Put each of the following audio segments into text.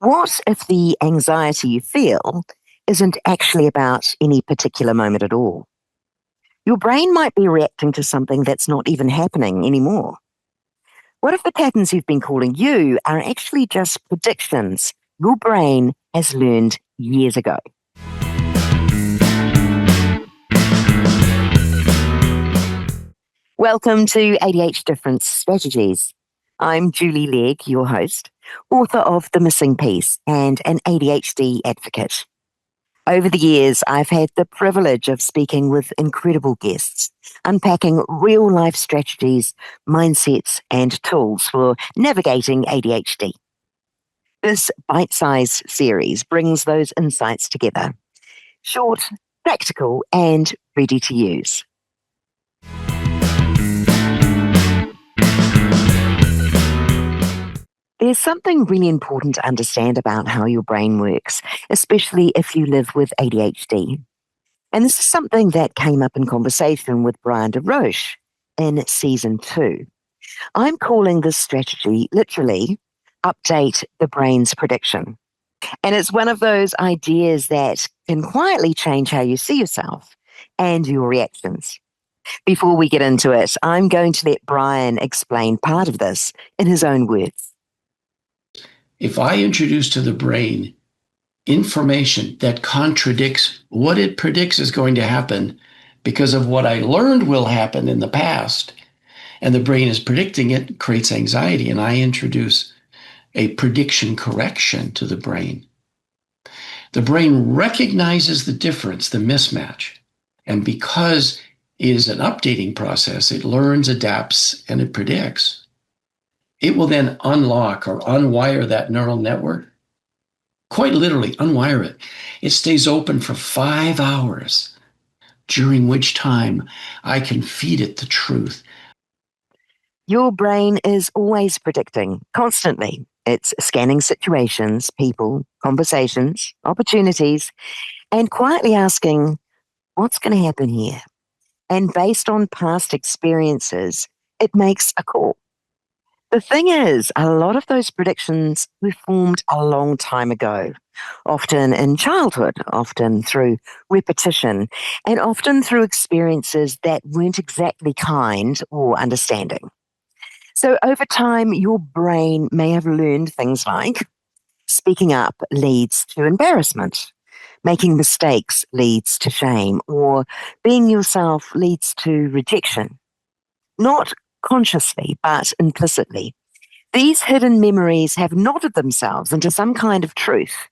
What if the anxiety you feel isn't actually about any particular moment at all? Your brain might be reacting to something that's not even happening anymore. What if the patterns you've been calling you are actually just predictions your brain has learned years ago? Welcome to ADH Difference Strategies. I'm Julie Legg, your host, author of The Missing Piece and an ADHD advocate. Over the years, I've had the privilege of speaking with incredible guests, unpacking real-life strategies, mindsets, and tools for navigating ADHD. This Bitesized series brings those insights together. Short, practical, and ready to use. There's something really important to understand about how your brain works, especially if you live with ADHD. And this is something that came up in conversation with Brian DesRoches in season 2. I'm calling this strategy literally update the brain's prediction. And it's one of those ideas that can quietly change how you see yourself and your reactions. Before we get into it, I'm going to let Brian explain part of this in his own words. If I introduce to the brain information that contradicts what it predicts is going to happen because of what I learned will happen in the past, and the brain is predicting it, creates anxiety, and I introduce a prediction correction to the brain recognizes the difference, the mismatch. And because it is an updating process, it learns, adapts, and it predicts. It will then unlock or unwire that neural network. Quite literally, unwire it. It stays open for 5 hours, during which time I can feed it the truth. Your brain is always predicting, constantly. It's scanning situations, people, conversations, opportunities, and quietly asking, what's going to happen here? And based on past experiences, it makes a call. The thing is, a lot of those predictions were formed a long time ago, often in childhood, often through repetition, and often through experiences that weren't exactly kind or understanding. So over time, your brain may have learned things like speaking up leads to embarrassment, making mistakes leads to shame, or being yourself leads to rejection. Not consciously, but implicitly. These hidden memories have knotted themselves into some kind of truth.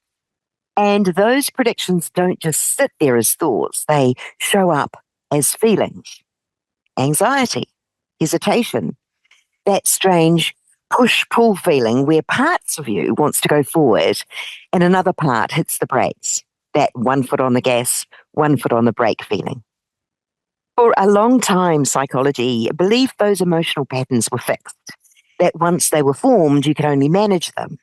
And those predictions don't just sit there as thoughts, they show up as feelings. Anxiety, hesitation, that strange push-pull feeling where parts of you wants to go forward and another part hits the brakes, that 1 foot on the gas, 1 foot on the brake feeling. For a long time, psychology believed those emotional patterns were fixed, that once they were formed, you could only manage them.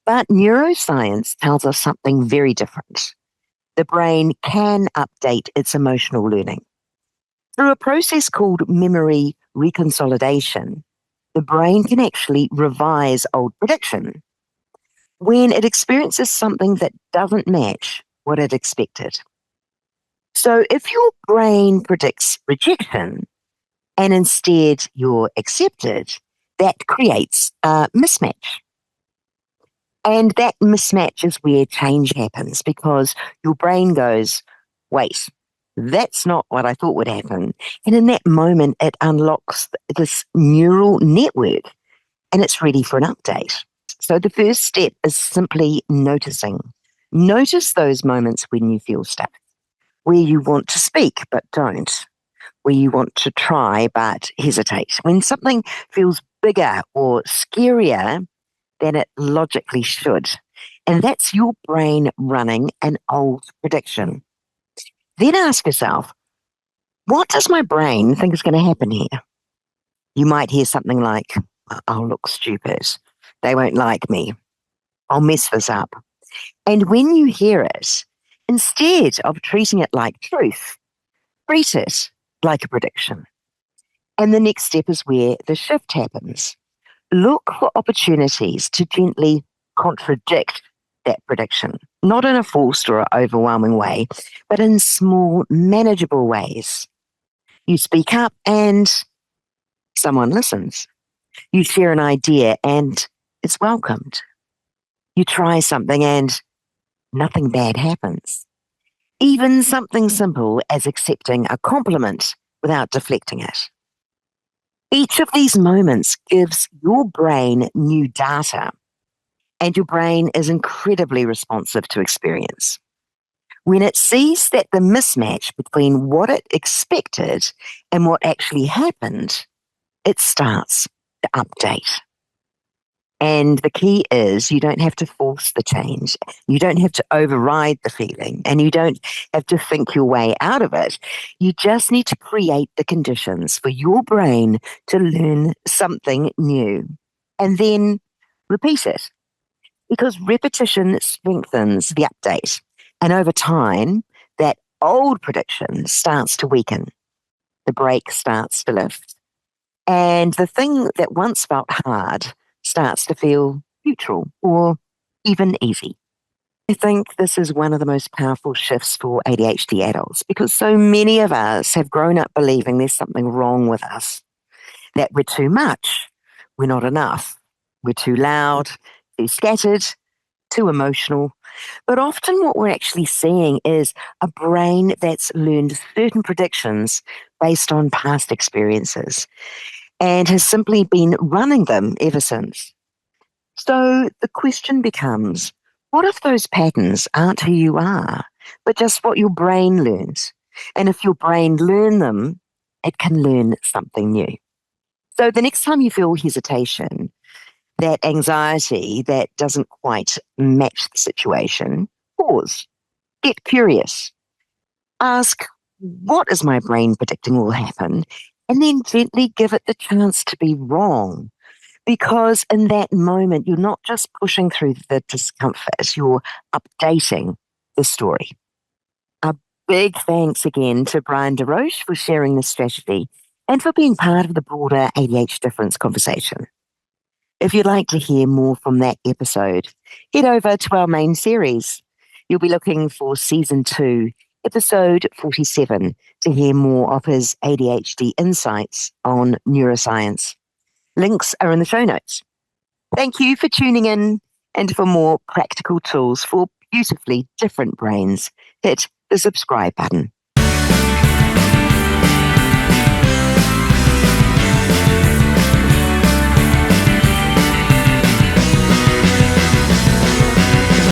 But neuroscience tells us something very different. The brain can update its emotional learning. Through a process called memory reconsolidation, the brain can actually revise old prediction when it experiences something that doesn't match what it expected. So if your brain predicts rejection and instead you're accepted, that creates a mismatch. And that mismatch is where change happens because your brain goes, wait, that's not what I thought would happen. And in that moment, it unlocks this neural network and it's ready for an update. So the first step is simply noticing. Notice those moments when you feel stuck, where you want to speak but don't, where you want to try but hesitate, when something feels bigger or scarier than it logically should. And that's your brain running an old prediction. Then ask yourself, what does my brain think is going to happen here? You might hear something like, I'll look stupid. They won't like me. I'll mess this up. And when you hear it, instead of treating it like truth, treat it like a prediction. And the next step is where the shift happens. Look for opportunities to gently contradict that prediction, not in a forced or overwhelming way, but in small, manageable ways. You speak up and someone listens. You share an idea and it's welcomed. You try something and nothing bad happens. Even something simple as accepting a compliment without deflecting it. Each of these moments gives your brain new data, and your brain is incredibly responsive to experience. When it sees that the mismatch between what it expected and what actually happened, it starts to update. And the key is you don't have to force the change. You don't have to override the feeling and you don't have to think your way out of it. You just need to create the conditions for your brain to learn something new and then repeat it because repetition strengthens the update. And over time, that old prediction starts to weaken. The brake starts to lift. And the thing that once felt hard starts to feel neutral or even easy. I think this is one of the most powerful shifts for ADHD adults because so many of us have grown up believing there's something wrong with us, that we're too much, we're not enough, we're too loud, too scattered, too emotional. But often what we're actually seeing is a brain that's learned certain predictions based on past experiences and has simply been running them ever since. So the question becomes, what if those patterns aren't who you are, but just what your brain learns? And if your brain learns them, it can learn something new. So the next time you feel hesitation, that anxiety that doesn't quite match the situation, pause, get curious, ask, what is my brain predicting will happen? And then gently give it the chance to be wrong. Because in that moment, you're not just pushing through the discomfort, you're updating the story. A big thanks again to Brian DesRoches for sharing this strategy and for being part of the broader ADHD difference conversation. If you'd like to hear more from that episode, head over to our main series. You'll be looking for season 2, episode 47, to hear more of his ADHD insights on neuroscience. Links are in the show notes. Thank you for tuning in, and for more practical tools for beautifully different brains, hit the subscribe button.